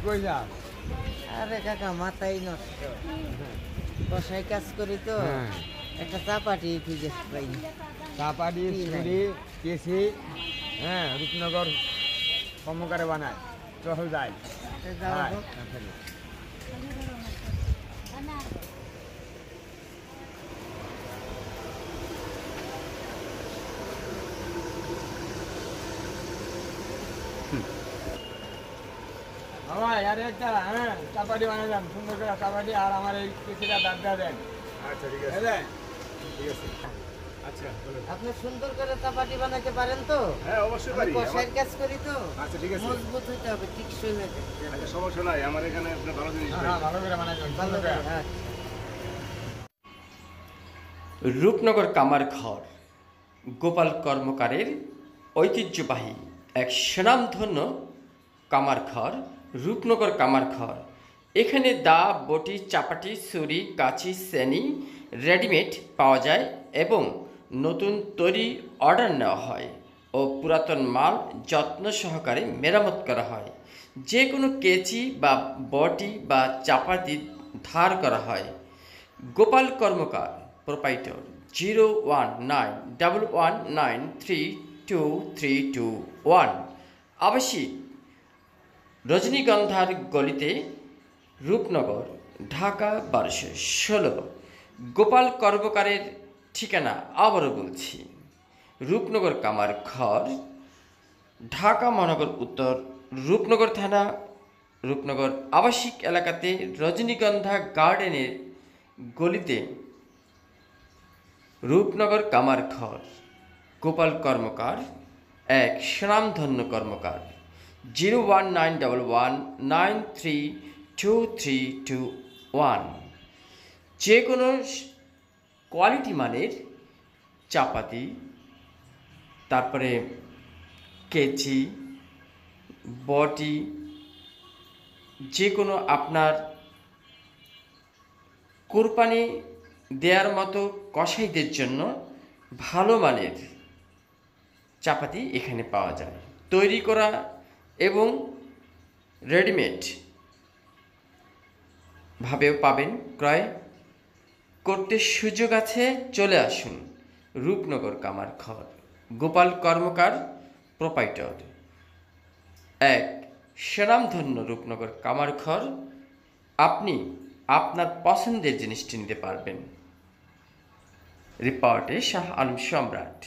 কই যা? আরে কাকা মাথাই নষ্ট, বসায় কাজ করি তো, একটা চাপাটি খুঁজে পাই। চাপাটি, ছুরি, কেসি, রূপনগর কর্মকারে বানায়, চল যাই। বাবা আর একটা চাপাটি বানিয়ে দেন, সুন্দর করে চাপাটি, আর আমার এই কেসিটা দাঁড়া দেন। আচ্ছা ঠিক আছে, ঠিক আছে। আচ্ছা আপনি সুন্দর করে চাপাটি বানাতে পারেন তো? হ্যাঁ অবশ্যই পারি। বসায় কাজ করি তো, আচ্ছা ঠিক আছে, মজবুত হইতে হবে, টিকসই হইতে হবে। আচ্ছা সমস্যা নাই, আমার এখানে আপনার ভালো জিনিস পাই। ভালো করে বানাই দেন, ভালো সুন্দর করে, করে। হ্যাঁ। রূপনগর কামার ঘর গোপাল কর্মকারের ঐতিহ্যবাহী এক সুনামধন্য কামার ঘর, রূপনগর কামার ঘর। এখানে দা, বটি, চাপাটি, ছুরি, কাঁচি, শ্রেণী রেডিমেড পাওয়া যায় এবং নতুন তৈরি অর্ডার নেওয়া হয় ও পুরাতন মাল যত্ন সহকারে মেরামত করা হয়। যে কোনো কেচি বা বটি বা চাপাতি ধার করা হয়। গোপাল কর্মকার প্রোপাইটর 01911932321। আবাসিক রজনীগন্ধার গলিতে, রূপনগর, ঢাকা 1216। গোপাল কর্মকারের ঠিকানা আবারও বলছি, রূপনগর কামার ঘর, ঢাকা মহানগর উত্তর, রূপনগর থানা, রূপনগর আবাসিক এলাকাতে রজনীগন্ধা গার্ডেনের গলিতে রূপনগর কামার ঘর। গোপাল কর্মকার এক সুনামধন্য কর্মকার। 01911932321। যে কোনো কোয়ালিটি মানের চাপাতি, তারপরে কেচি, বটি, যে কোনো আপনার কোরবানি দেওয়ার মতো কসাইদের জন্য ভালো মানের চাপাতি এখানে পাওয়া যায়, তৈরি করা এবং রেডিমেড ভাবেও পাবেন। ক্রয় করতে সুযোগ আছে, চলে আসুন রূপনগর কামার ঘর। গোপাল কর্মকার প্রোপাইটর এক সুনামধন্য রূপনগর কামার ঘর। আপনি আপনার পছন্দের জিনিসটি নিতে পারবেন। রিপোর্টে শাহ আলম সম্রাট।